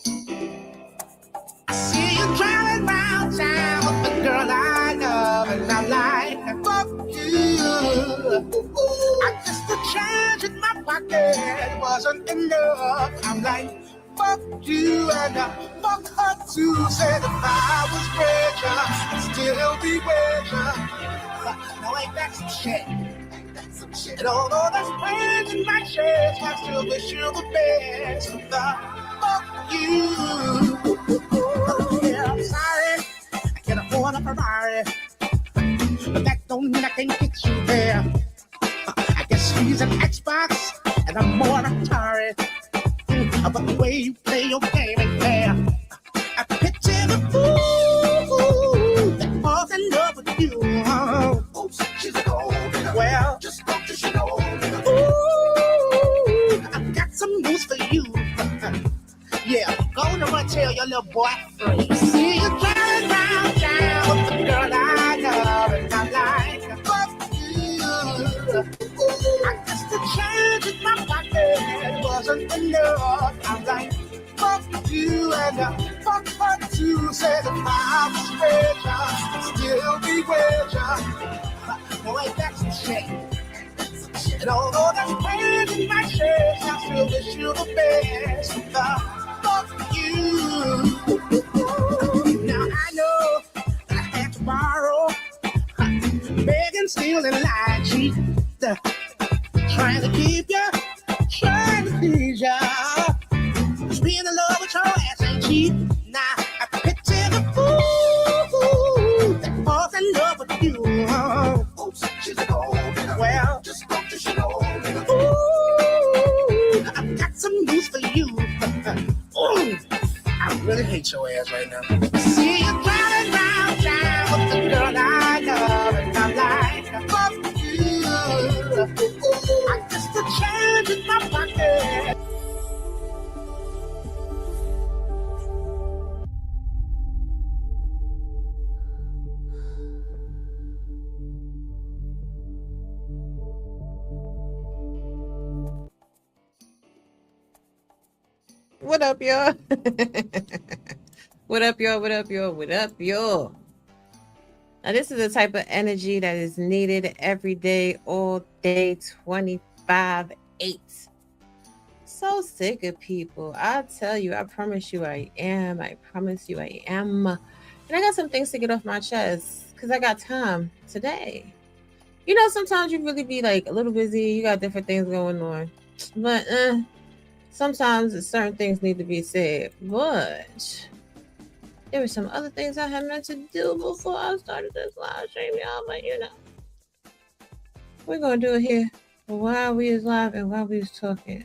I see you driving round town with the girl I love, and I'm like, fuck you. I guess the change in my pocket wasn't enough. I'm like, fuck you, and fuck her too. Said if I was richer, I'd still be richer. Now ain't that some shit? And although there's pain in my chest, I still wish you the best. Fuck you. Yeah, I'm sorry, I can't afford a Ferrari, but that don't mean I can't get you there. I guess she's an Xbox and I'm more Atari. But the way you play your game ain't fair. I picture the fool that falls in love with you. Oops, she's a gold digger. Well, just don't you know. Ooh, I've got some news for you. Yeah, go on and tell your little boy free. See you driving round town with the girl I love, and I'm like, fuck you. I guess the change in my pocket wasn't enough. I'm like, fuck you, and fuck her too. Said if I was richer, I'd still be richer. No, ain't that some shit? And although there's pain in my chest, I still wish you the best. Fuck you. Now I know that I had to borrow, begging, stealing, lying, cheat, trying to keep you, trying to please ya. Just being in love with your ass ain't cheap. Now I picture the fool that falls in love with you. Oops, she's a gold digger. Well, just don't you know. Ooh, I've got some news for you. Ooh, I really hate your ass right now. See you driving round town with the girl I love, and I'm like, fuck you. I guess the change in my pocket. What up, y'all? What up, y'all? What up, y'all? What up, y'all? Now, this is the type of energy that is needed every day, all day, 25/8. So sick of people. I tell you, I promise you I am. I promise you I am. And I got some things to get off my chest because I got time today. You know, sometimes you really be like a little busy. You got different things going on. But sometimes certain things need to be said, but there were some other things I had meant to do before I started this live stream, y'all. But you know, we're gonna do it here while we was live and while we was talking.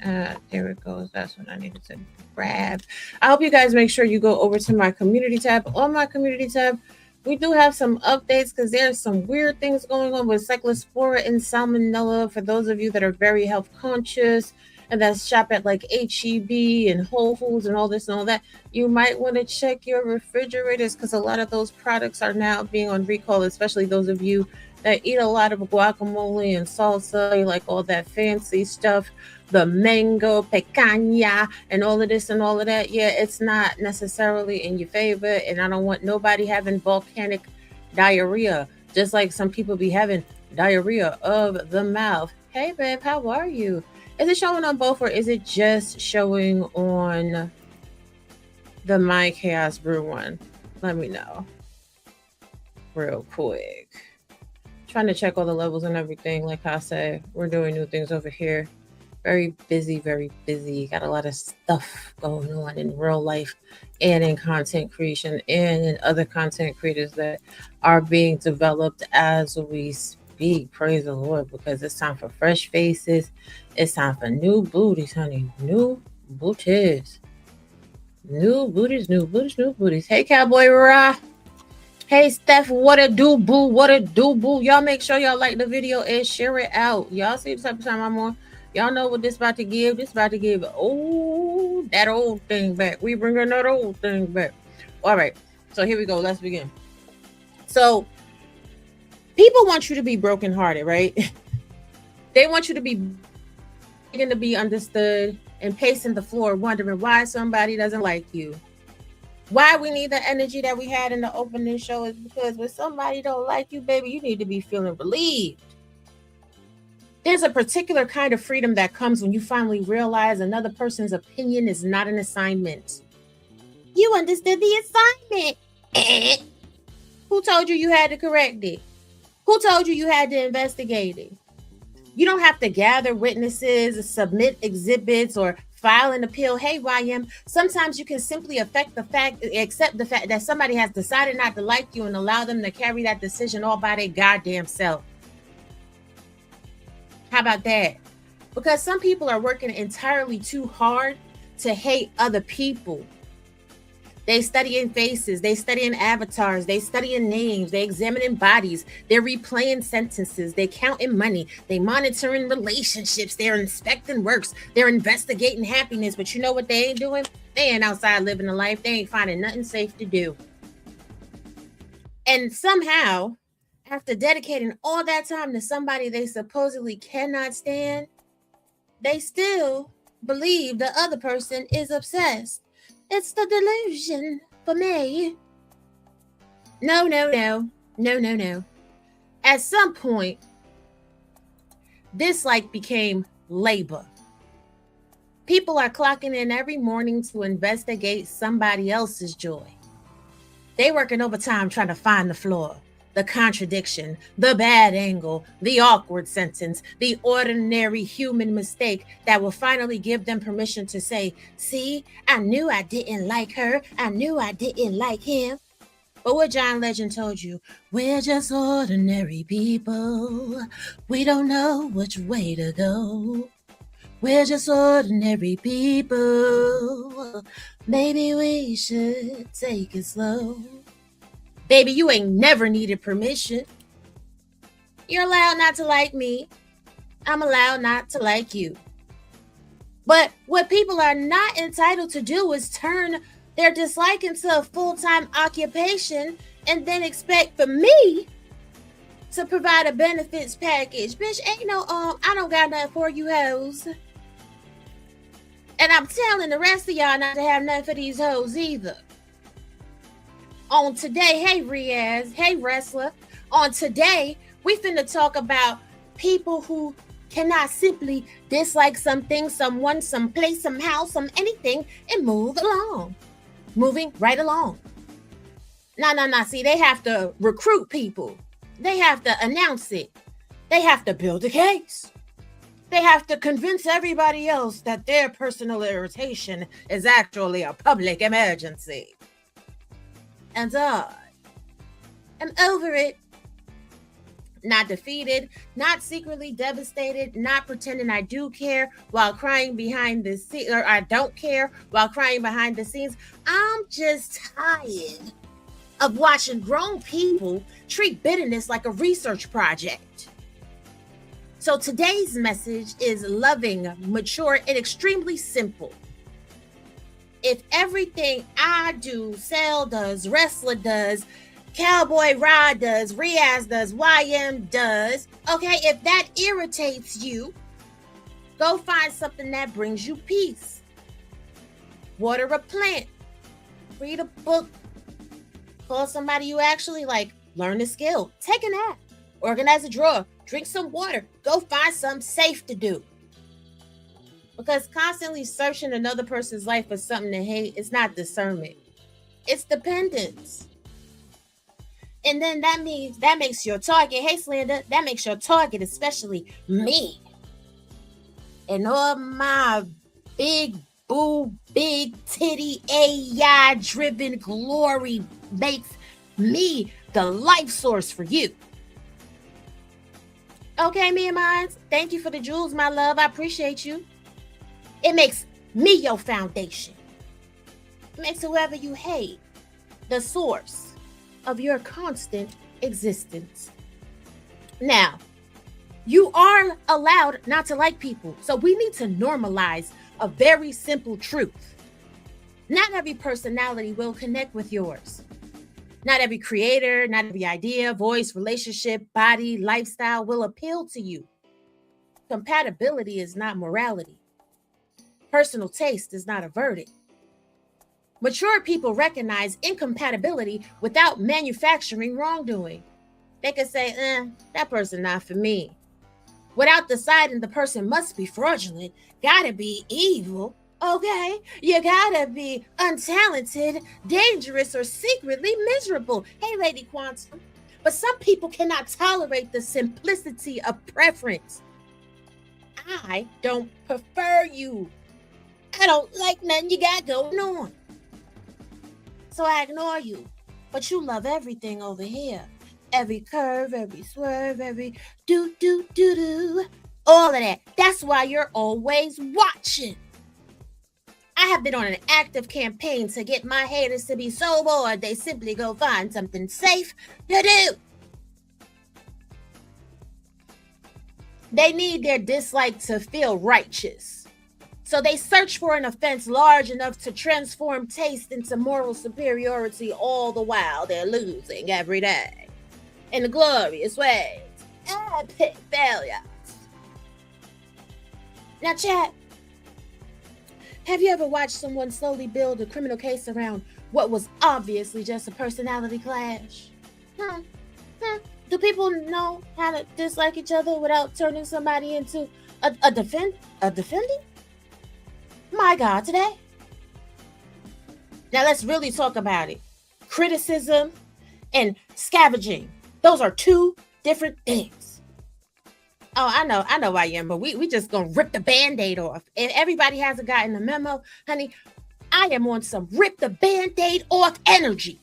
There it goes. That's what I needed to grab. I hope you guys make sure you go over to my community tab. On my community tab, we do have some updates because there's some weird things going on with Cyclospora and Salmonella. For those of you that are very health conscious and that shop at like H-E-B and Whole Foods and all this and all that, you might want to check your refrigerators because a lot of those products are now being on recall, especially those of you that eat a lot of guacamole and salsa, like all that fancy stuff, the mango, picanha, and all of this and all of that. Yeah, it's not necessarily in your favor, and I don't want nobody having volcanic diarrhea, just like some people be having diarrhea of the mouth. Hey, babe, how are you? Is it showing on both, or is it just showing on the My Chaos Brew one? Let me know real quick. Trying to check all the levels and everything. Like I said, we're doing new things over here. Very busy, very busy. Got a lot of stuff going on in real life and in content creation and in other content creators that are being developed as we speak. Praise the Lord, because it's time for fresh faces. It's time for new booties, honey. New booties. New booties, new booties, new booties. Hey, Cowboy Ra. Hey, Steph, what a do, boo? What a do, boo? Y'all make sure y'all like the video and share it out. Y'all see the type of time I'm on? Y'all know what this about to give. This about to give, oh, that old thing back. We bringing that old thing back. All right, so here we go. Let's begin. So, people want you to be brokenhearted, right? They want you to be understood. and pacing the floor, wondering why somebody doesn't like you. Why we need the energy that we had in the opening show is because when somebody don't like you, baby, you need to be feeling relieved. There's a particular kind of freedom that comes when you finally realize another person's opinion is not an assignment. You understood the assignment. Who told you had to correct it? Who told you had to investigate it? You don't have to gather witnesses, submit exhibits, or file an appeal. Hey, YM, sometimes you can simply accept the fact that somebody has decided not to like you and allow them to carry that decision all by their goddamn self. How about that? Because some people are working entirely too hard to hate other people. They studying faces, they studying avatars, they studying names, they examining bodies, they're replaying sentences, they counting money, they monitoring relationships, they're inspecting works, they're investigating happiness. But you know what they ain't doing? They ain't outside living a life. They ain't finding nothing safe to do. And somehow, after dedicating all that time to somebody they supposedly cannot stand, they still believe the other person is obsessed. It's the delusion for me. No. At some point, dislike became labor. People are clocking in every morning to investigate somebody else's joy. They working overtime trying to find the flaw, the contradiction, the bad angle, the awkward sentence, the ordinary human mistake that will finally give them permission to say, see, I knew I didn't like her. I knew I didn't like him. But what John Legend told you, we're just ordinary people. We don't know which way to go. We're just ordinary people. Maybe we should take it slow. Baby, you ain't never needed permission. You're allowed not to like me. I'm allowed not to like you. But what people are not entitled to do is turn their dislike into a full-time occupation and then expect for me to provide a benefits package. Bitch, ain't no, I don't got nothing for you hoes. And I'm telling the rest of y'all not to have nothing for these hoes either. On today, hey Riaz, hey wrestler. On today, we finna talk about people who cannot simply dislike something, someone, some place, somehow, some anything, and move along. Moving right along. Nah. See, they have to recruit people. They have to announce it. They have to build a case. They have to convince everybody else that their personal irritation is actually a public emergency. And I am over it. Not defeated, not secretly devastated, not pretending I do care while crying behind the scenes, or I don't care while crying behind the scenes. I'm just tired of watching grown people treat bitterness like a research project. So today's message is loving, mature, and extremely simple. If everything I do, Sal does, Wrestler does, Cowboy Rod does, Riaz does, YM does, okay, if that irritates you, go find something that brings you peace. Water a plant, read a book, call somebody you actually like, learn a skill, take a nap, organize a drawer, drink some water, go find something safe to do. Because constantly searching another person's life for something to hate is not discernment. It's dependence. And then that means that makes your target, hey Slander, that makes your target, especially me. And all my big boo, big titty, AI driven glory makes me the life source for you. Okay, me and mine, thank you for the jewels, my love. I appreciate you. It makes me your foundation. It makes whoever you hate the source of your constant existence. Now, you are allowed not to like people. So we need to normalize a very simple truth. Not every personality will connect with yours. Not every creator, not every idea, voice, relationship, body, lifestyle will appeal to you. Compatibility is not morality. Personal taste is not a verdict. Mature people recognize incompatibility without manufacturing wrongdoing. They can say, that person not for me, without deciding the person must be fraudulent, gotta be evil, okay? You gotta be untalented, dangerous, or secretly miserable. Hey, Lady Quantum. But some people cannot tolerate the simplicity of preference. I don't prefer you. I don't like nothing you got going on. So I ignore you. But you love everything over here. Every curve, every swerve, every do. All of that. That's why you're always watching. I have been on an active campaign to get my haters to be so bored they simply go find something safe to do. They need their dislike to feel righteous. So they search for an offense large enough to transform taste into moral superiority, all the while they're losing every day in the glorious ways. Epic failures. Now, chat, have you ever watched someone slowly build a criminal case around what was obviously just a personality clash? Do people know how to dislike each other without turning somebody into a defendant? My God, today. Now let's really talk about it. Criticism and scavenging. Those are two different things. Oh, I know why you am, but we just gonna rip the Band-Aid off. And everybody hasn't gotten the memo, honey. I am on some rip the Band-Aid off energy.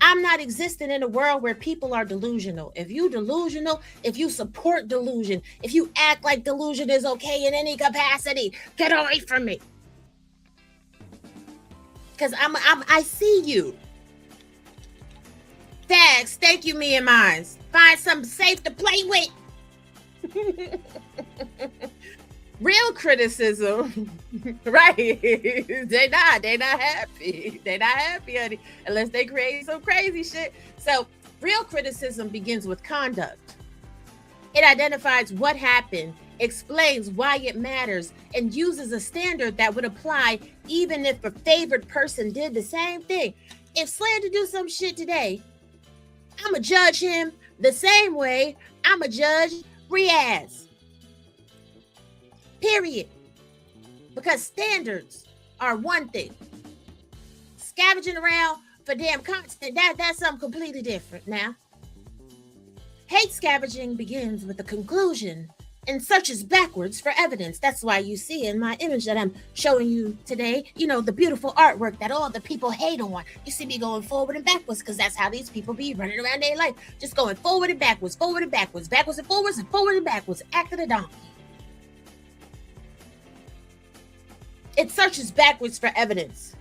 I'm not existing in a world where people are delusional. If you delusional, if you support delusion, if you act like delusion is okay in any capacity, get away from me. Because I see you. Thanks. Thank you, me and mine. Find something safe to play with. Real criticism, right? They not happy. They not happy, honey, unless they create some crazy shit. So real criticism begins with conduct. It identifies what happened, explains why it matters, and uses a standard that would apply even if a favored person did the same thing. If Slander do some shit today, I'ma judge him the same way I'ma judge Riaz. Period. Because standards are one thing. Scavenging around for damn content, that's something completely different now. Hate scavenging begins with a conclusion and searches backwards for evidence. That's why you see in my image that I'm showing you today, the beautiful artwork that all the people hate on. You see me going forward and backwards because that's how these people be running around their life. Just going forward and backwards, backwards and forward and backwards, acting a donkey. It searches backwards for evidence.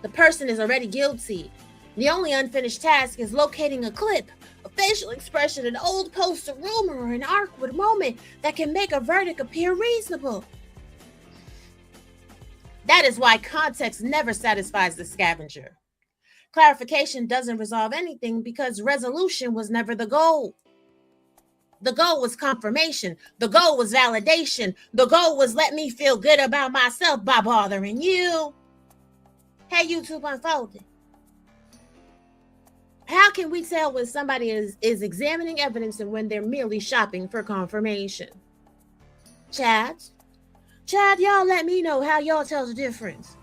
The person is already guilty. The only unfinished task is locating a clip, a facial expression, an old post, a rumor, or an awkward moment that can make a verdict appear reasonable. That is why context never satisfies the scavenger. Clarification doesn't resolve anything because resolution was never the goal. The goal was confirmation. The goal was validation. The goal was let me feel good about myself by bothering you. Hey, YouTube Unfolded. How can we tell when somebody is examining evidence and when they're merely shopping for confirmation? Chad, y'all let me know how y'all tell the difference.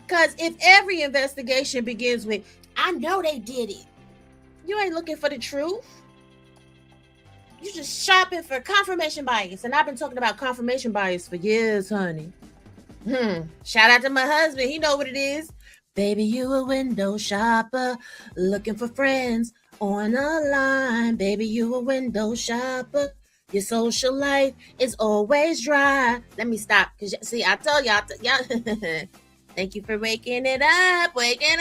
Because if every investigation begins with, I know they did it, you ain't looking for the truth. You're just shopping for confirmation bias. And I've been talking about confirmation bias for years, honey. Shout out to my husband. He know what it is. Baby, you a window shopper, looking for friends on a line. Baby, you a window shopper. Your social life is always dry. Let me stop. Because, see, I told y'all. Thank you for waking it up. Wake it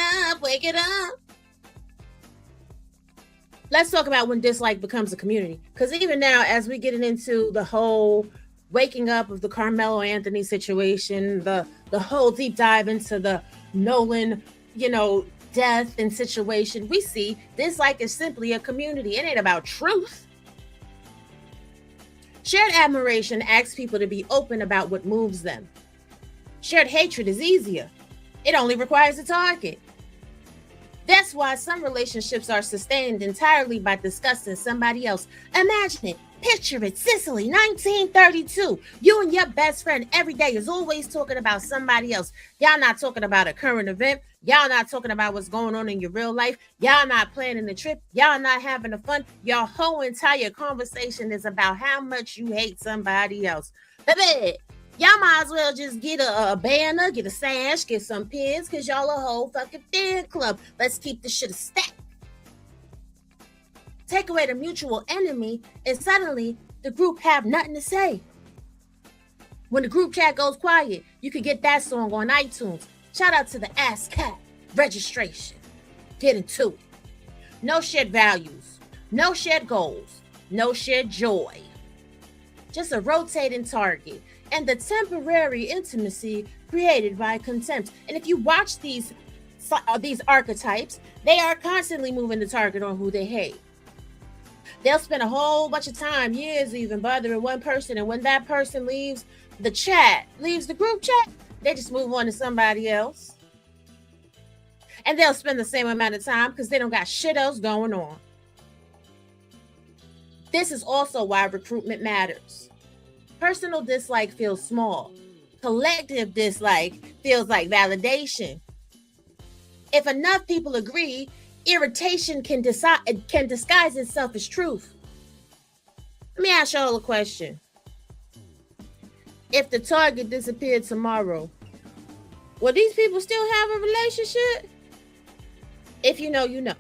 up. Let's talk about when dislike becomes a community. Because even now, as we get into the whole waking up of the Carmelo Anthony situation, the whole deep dive into the Nolan, death and situation, we see dislike is simply a community. It ain't about truth. Shared admiration asks people to be open about what moves them. Shared hatred is easier. It only requires a target. That's why some relationships are sustained entirely by discussing somebody else. Imagine it. Picture it. Sicily, 1932. You and your best friend every day is always talking about somebody else. Y'all not talking about a current event. Y'all not talking about what's going on in your real life. Y'all not planning the trip. Y'all not having the fun. Your whole entire conversation is about how much you hate somebody else. Baby, y'all might as well just get a banner, get a sash, get some pins, because y'all a whole fucking fan club. Let's keep this shit a stack. Take away the mutual enemy, and suddenly the group have nothing to say. When the group chat goes quiet, you can get that song on iTunes. Shout out to the ASCAP registration. Get into it. No shared values, no shared goals, no shared joy. Just a rotating target and the temporary intimacy created by contempt. And if you watch these archetypes, they are constantly moving the target on who they hate. They'll spend a whole bunch of time, years even, bothering one person, and when that person leaves the chat, leaves the group chat, they just move on to somebody else. And they'll spend the same amount of time because they don't got shit else going on. This is also why recruitment matters. Personal dislike feels small. Collective dislike feels like validation. If enough people agree, irritation can disguise itself as truth. Let me ask y'all a question. If the target disappeared tomorrow, will these people still have a relationship? If you know, you know.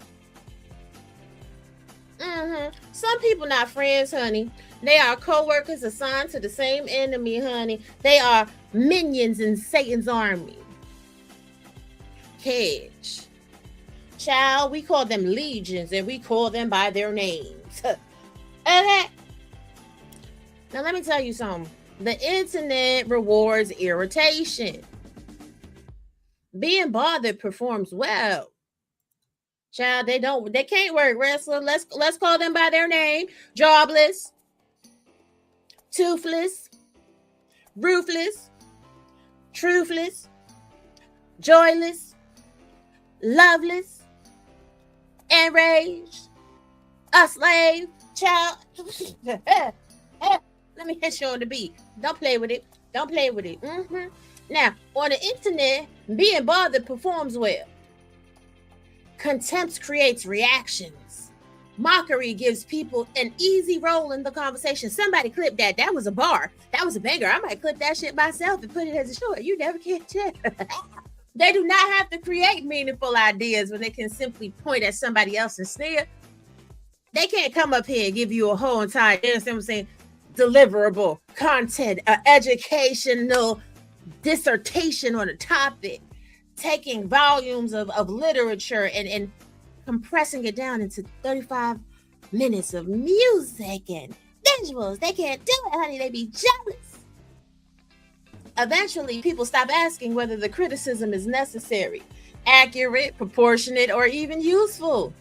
Some people not friends, honey. They are co-workers assigned to the same enemy, honey. They are minions in Satan's army. Hedge. Child, we call them legions and we call them by their names. Okay. Now let me tell you something. The internet rewards irritation. Being bothered performs well. Child, they can't work, wrestler. Let's call them by their name. Jobless, toothless, ruthless, truthless, joyless, loveless, enraged, a slave, child. Let me hit you on the beat. Don't play with it. Don't play with it. Now, on the internet, being bothered performs well. Contempt creates reactions. Mockery gives people an easy role in the conversation. Somebody clip that. That was a bar. That was a banger. I might clip that shit myself and put it as a short. You never can tell. They do not have to create meaningful ideas when they can simply point at somebody else and sneer. They can't come up here and give you a whole entire, you understand what I'm saying, deliverable content, educational dissertation on a topic, taking volumes of literature and compressing it down into 35 minutes of music and visuals. They can't do it, honey. They be jealous. Eventually, people stop asking whether the criticism is necessary, accurate, proportionate, or even useful.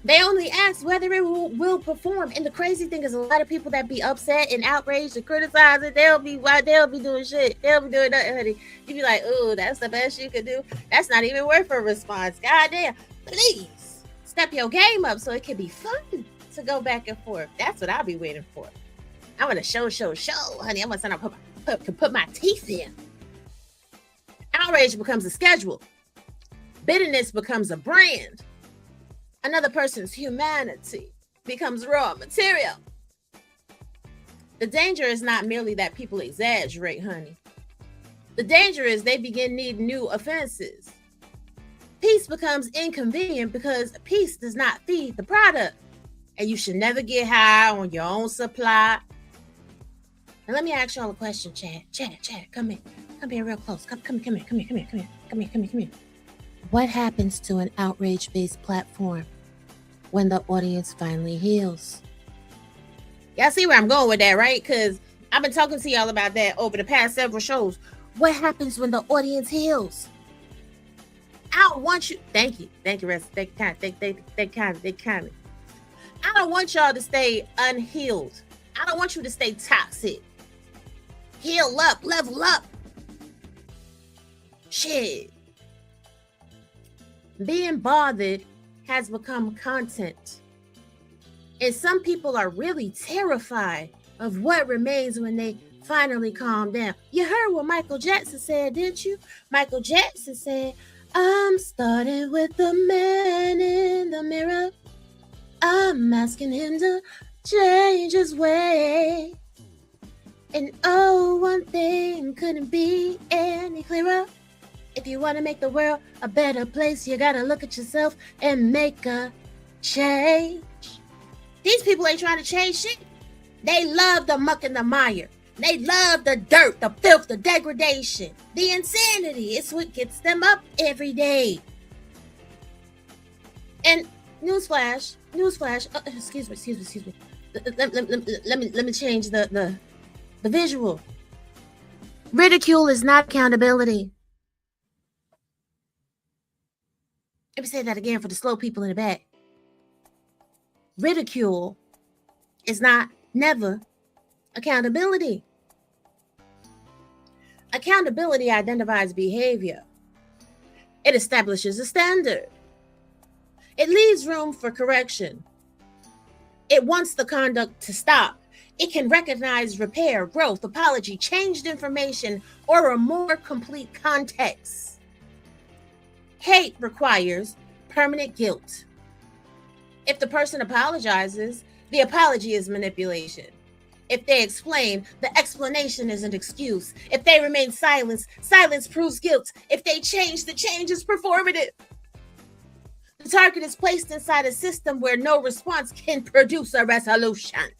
They only ask whether it will perform. And the crazy thing is, a lot of people that be upset and outraged and criticize it, they'll be doing shit. They'll be doing nothing, honey. You be like, oh, that's the best you could do. That's not even worth a response. Goddamn. Please step your game up so it can be fun to go back and forth. That's what I'll be waiting for. I want to show, honey. I want to put my teeth in. Outrage becomes a schedule. Bitterness becomes a brand. Another person's humanity becomes raw material. The danger is not merely that people exaggerate, honey. The danger is they begin needing new offenses. Peace becomes inconvenient because peace does not feed the product. And you should never get high on your own supply. And let me ask y'all a question, Chad. Chad, come here. Come here real close. Come here. What happens to an outrage-based platform when the audience finally heals? Y'all see where I'm going with that, right? Because I've been talking to y'all about that over the past several shows. What happens when the audience heals? I don't want you. Thank you, Rest. They kind of. I don't want y'all to stay unhealed. I don't want you to stay toxic. Heal up, level up. Shit. Being bothered has become content. And some people are really terrified of what remains when they finally calm down. You heard what Michael Jackson said, didn't you? Michael Jackson said, I'm starting with the man in the mirror. I'm asking him to change his way. And oh, one thing couldn't be any clearer. If you want to make the world a better place, you got to look at yourself and make a change. These people ain't trying to change shit. They love the muck and the mire. They love the dirt, the filth, the degradation, the insanity. It's what gets them up every day. And newsflash. Excuse me. Let me change the visual. Ridicule is not accountability. Let me say that again for the slow people in the back. Ridicule is never accountability. Accountability identifies behavior. It establishes a standard. It leaves room for correction. It wants the conduct to stop. It can recognize repair, growth, apology, changed information, or a more complete context. Hate requires permanent guilt. If the person apologizes, the apology is manipulation. If they explain, the explanation is an excuse. If they remain silent, silence proves guilt. If they change, the change is performative. The target is placed inside a system where no response can produce a resolution.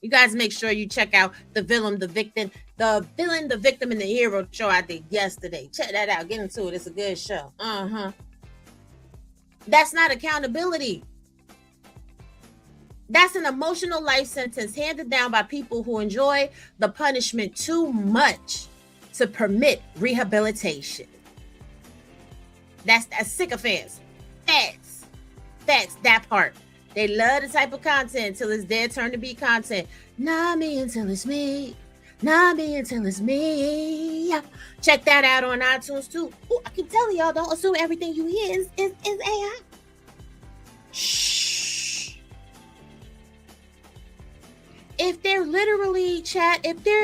You guys make sure you check out The Villain, the Victim, and the Hero show I did yesterday. Check that out. Get into it. It's a good show. That's not accountability. That's an emotional life sentence handed down by people who enjoy the punishment too much to permit rehabilitation. That's sycophants. Facts, that part. They love the type of content until it's their turn to be content. Not me until it's me. Not me until it's me. Check that out on iTunes too. Ooh, I can tell y'all, don't assume everything you hear is AI. Shh. If there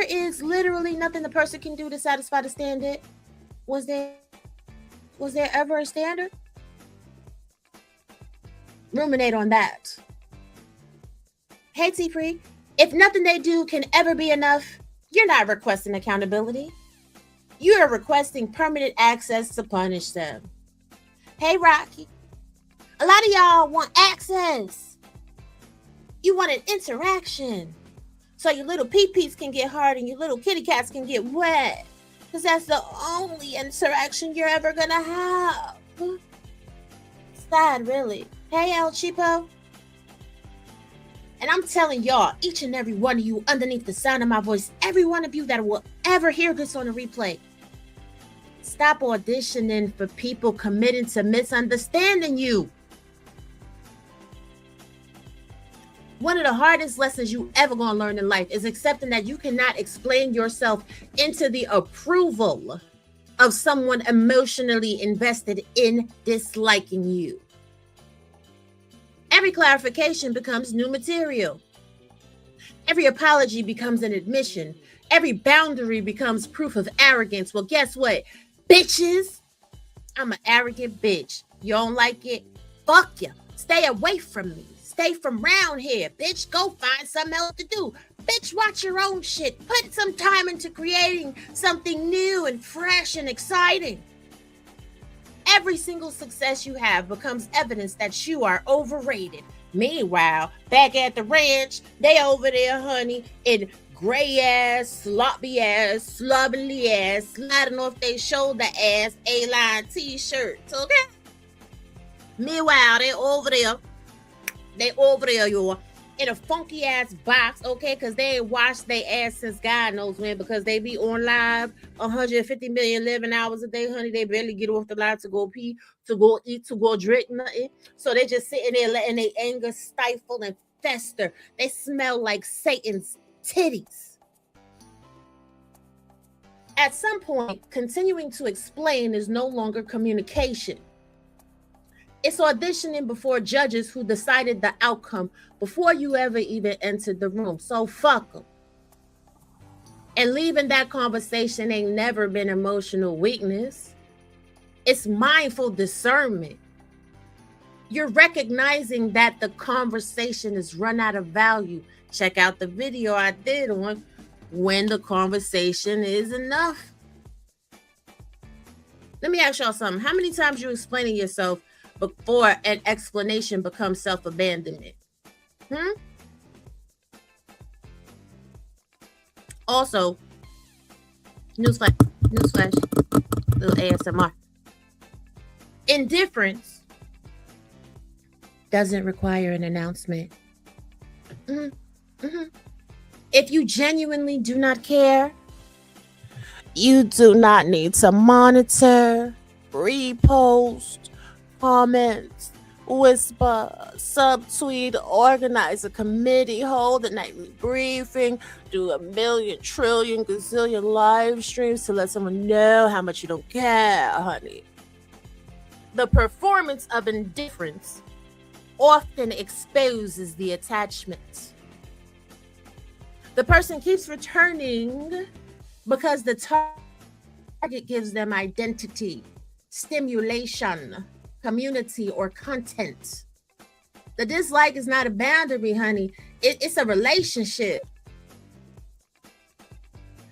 is literally nothing the person can do to satisfy the standard, was there ever a standard? Ruminate on that. Hey, T-Free, if nothing they do can ever be enough, you're not requesting accountability. You are requesting permanent access to punish them. Hey, Rocky, a lot of y'all want access. You want an interaction. So your little pee-pees can get hard and your little kitty cats can get wet. Because that's the only interaction you're ever going to have. Sad, really. Hey, El Cheapo. And I'm telling y'all, each and every one of you underneath the sound of my voice, every one of you that will ever hear this on a replay, stop auditioning for people committing to misunderstanding you. One of the hardest lessons you ever gonna learn in life is accepting that you cannot explain yourself into the approval of someone emotionally invested in disliking you. Every clarification becomes new material. Every apology becomes an admission. Every boundary becomes proof of arrogance. Well, guess what? Bitches, I'm an arrogant bitch. You don't like it? Fuck you. Stay away from me. Stay from round here, bitch. Go find something else to do. Bitch, watch your own shit. Put some time into creating something new and fresh and exciting. Every single success you have becomes evidence that you are overrated. Meanwhile, back at the ranch, they over there, honey, in gray ass, sloppy ass, slovenly ass, sliding off their shoulder ass A-line t-shirts, okay? Meanwhile, they over there, y'all, in a funky ass box, okay? Because they ain't washed their ass since God knows when, because they be on live 150 million living hours a day, honey. They barely get off the line to go pee, to go eat, to go drink nothing. So they just sitting there letting their anger stifle and fester. They smell like Satan's titties. At some point, continuing to explain is no longer communication. It's auditioning before judges who decided the outcome before you ever even entered the room. So fuck them. And leaving that conversation ain't never been emotional weakness. It's mindful discernment. You're recognizing that the conversation is run out of value. Check out the video I did on when the conversation is enough. Let me ask y'all something. How many times you explaining yourself before an explanation becomes self-abandonment? Also, newsflash, little ASMR. Indifference doesn't require an announcement. If you genuinely do not care, you do not need to monitor, repost, comment, whisper, subtweet, organize a committee, hold a nightly briefing, do a million, trillion, gazillion live streams to let someone know how much you don't care, honey. The performance of indifference often exposes the attachment. The person keeps returning because the target gives them identity, stimulation, community, or content. The dislike is not a boundary, honey. It's a relationship.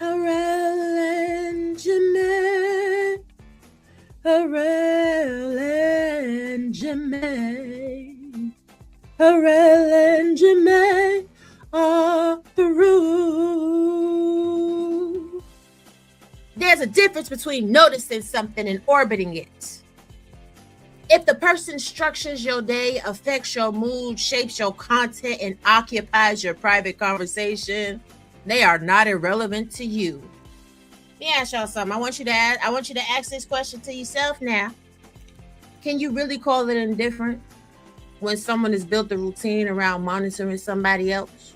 Arrangement. Of the rule. There's a difference between noticing something and orbiting it. If the person structures your day, affects your mood, shapes your content, and occupies your private conversation, they are not irrelevant to you. Let me ask y'all something. I want you to ask this question to yourself now. Can you really call it indifferent when someone has built a routine around monitoring somebody else?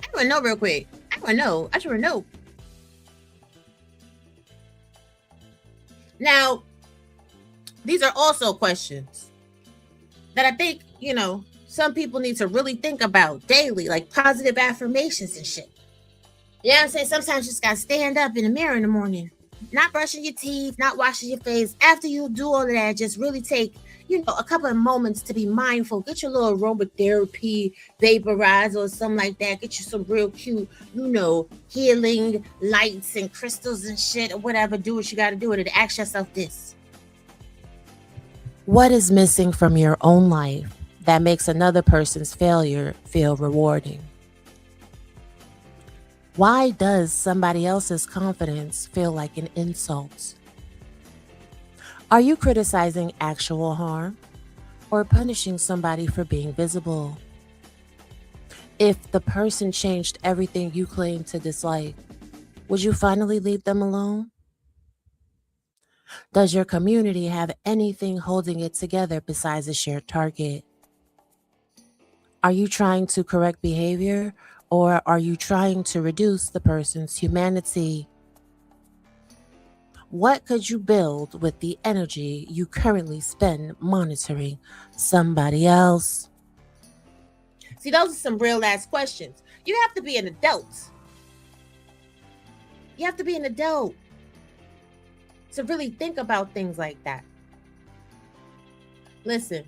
I want to know real quick. I want to know. Now, these are also questions that I think, some people need to really think about daily, like positive affirmations and shit. You know what I'm saying? Sometimes you just got to stand up in the mirror in the morning, not brushing your teeth, not washing your face. After you do all of that, just really take, a couple of moments to be mindful. Get your little aromatherapy, vaporize or something like that. Get you some real cute, healing lights and crystals and shit or whatever. Do what you got to do with it. Ask yourself this. What is missing from your own life that makes another person's failure feel rewarding? Why does somebody else's confidence feel like an insult? Are you criticizing actual harm or punishing somebody for being visible? If the person changed everything you claim to dislike, would you finally leave them alone? Does your community have anything holding it together besides a shared target? Are you trying to correct behavior or are you trying to reduce the person's humanity? What could you build with the energy you currently spend monitoring somebody else? See, those are some real ass questions. You have to be an adult. To really think about things like that. Listen,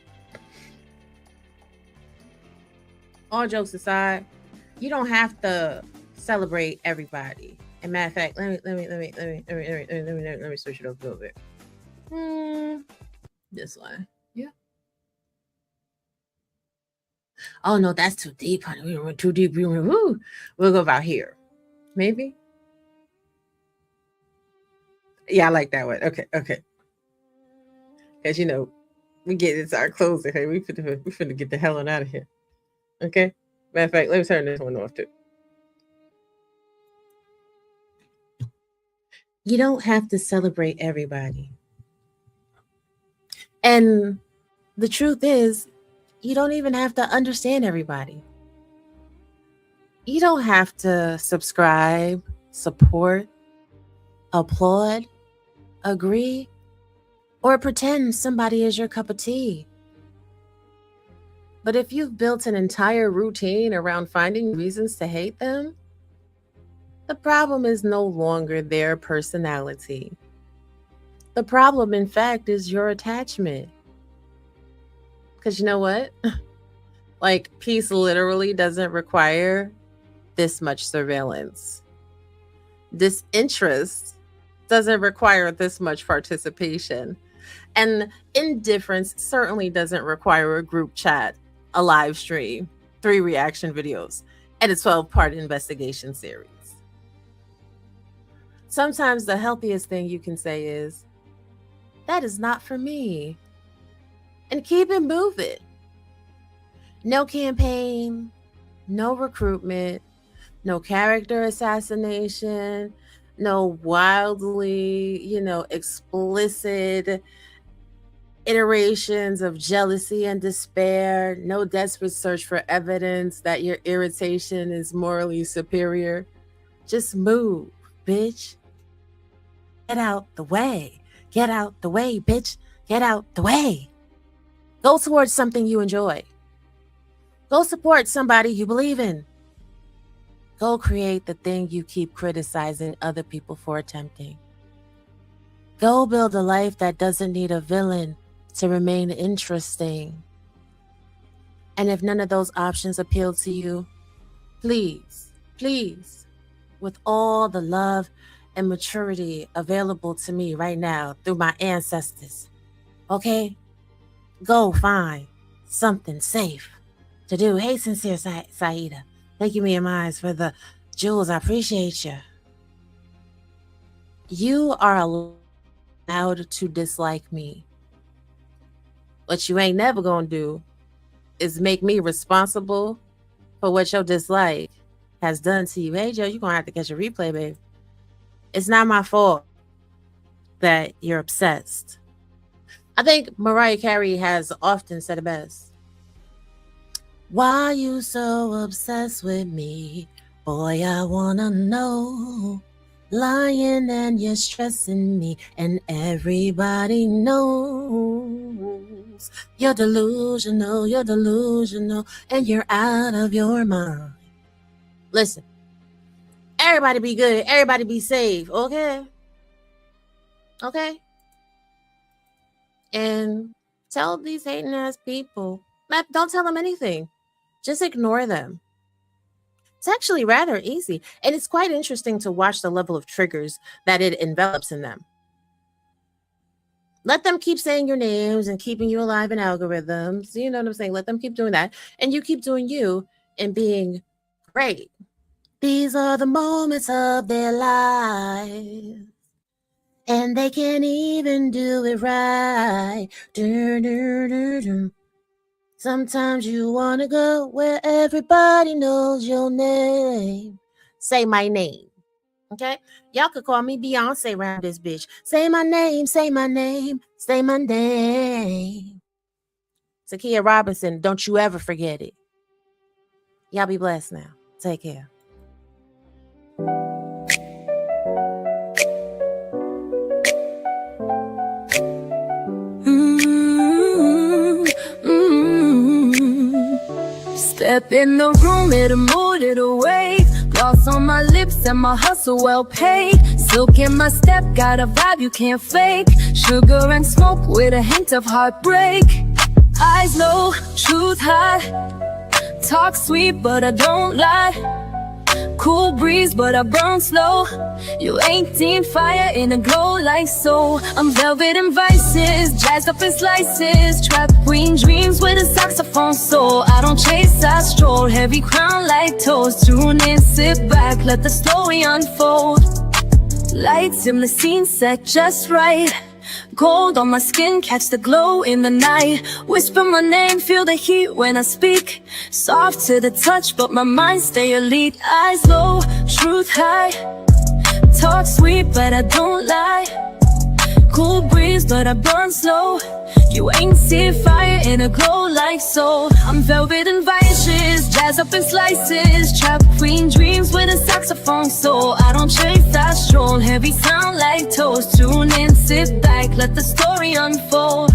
all jokes aside, you don't have to celebrate everybody. And matter of fact, let me switch it up a little bit. This one, yeah. Oh no, that's too deep, honey. We went too deep. We'll go about here, maybe. Yeah, I like that one. Okay. Because we get into our closing. Hey, we finna get the hell on out of here. Okay. Matter of fact, let me turn this one off too. You don't have to celebrate everybody. And the truth is, You don't even have to understand everybody. You don't have to subscribe, support, applaud, agree, or pretend somebody is your cup of tea. But if you've built an entire routine around finding reasons to hate them, the problem is no longer their personality. The problem, in fact, is your attachment. Because you know what? Like, peace literally doesn't require this much surveillance. Disinterest doesn't require this much participation. And indifference certainly doesn't require a group chat, a live stream, 3 reaction videos, and a 12-part investigation series. Sometimes the healthiest thing you can say is, that is not for me. And keep it moving. No campaign, no recruitment, no character assassination, no wildly, explicit iterations of jealousy and despair, no desperate search for evidence that your irritation is morally superior. Just move, bitch. Get out the way. Get out the way, bitch. Get out the way. Go towards something you enjoy. Go support somebody you believe in. Go create the thing you keep criticizing other people for attempting. Go build a life that doesn't need a villain to remain interesting. And if none of those options appeal to you, please, with all the love and maturity available to me right now through my ancestors, okay? Go find something safe to do. Hey, Sincere Saida. Thank you, Mia Mines, for the jewels. I appreciate you. You are allowed to dislike me. What you ain't never gonna do is make me responsible for what your dislike has done to you. Hey, Joe, you're gonna have to catch a replay, babe. It's not my fault that you're obsessed. I think Mariah Carey has often said it best. Why you so obsessed with me? Boy, I wanna know. Lying and you're stressing me, and everybody knows. You're delusional, and you're out of your mind. Listen, everybody be good, everybody be safe, okay? Okay? And tell these hating ass people, don't tell them anything. Just ignore them. It's actually rather easy, and it's quite interesting to watch the level of triggers that it envelops in them. Let them keep saying your names and keeping you alive in algorithms. You know what I'm saying? Let them keep doing that, and you keep doing you and being great. These are the moments of their life, and they can't even do it right. Sometimes you want to go where everybody knows your name. Say my name, okay? Y'all could call me Beyonce around this bitch. Say my name, say my name, say my name. Takia Robinson, don't you ever forget it. Y'all be blessed now. Take care. Step in the room, it'll mood it away. Gloss on my lips and my hustle well paid. Silk in my step, got a vibe you can't fake. Sugar and smoke with a hint of heartbreak. Eyes low, truth high. Talk sweet but I don't lie. Cool breeze but I burn slow. You ain't seen fire in a glow like so. I'm velvet and vices, jazzed up in slices. Trap queen dreams with a saxophone soul. I don't chase, I stroll. Heavy crown like toast. Tune in, sit back, let the story unfold. Lights in the scene set just right. Gold on my skin, catch the glow in the night. Whisper my name, feel the heat when I speak. Soft to the touch, but my mind stay elite. Eyes low, truth high. Talk sweet, but I don't lie. Cool breeze, but I burn slow. You ain't seen fire in a glow like soul. I'm velvet and vices, jazz up in slices, trap queen dreams with a saxophone soul. I don't chase, I stroll, heavy sound like toast. Tune in, sit back, let the story unfold.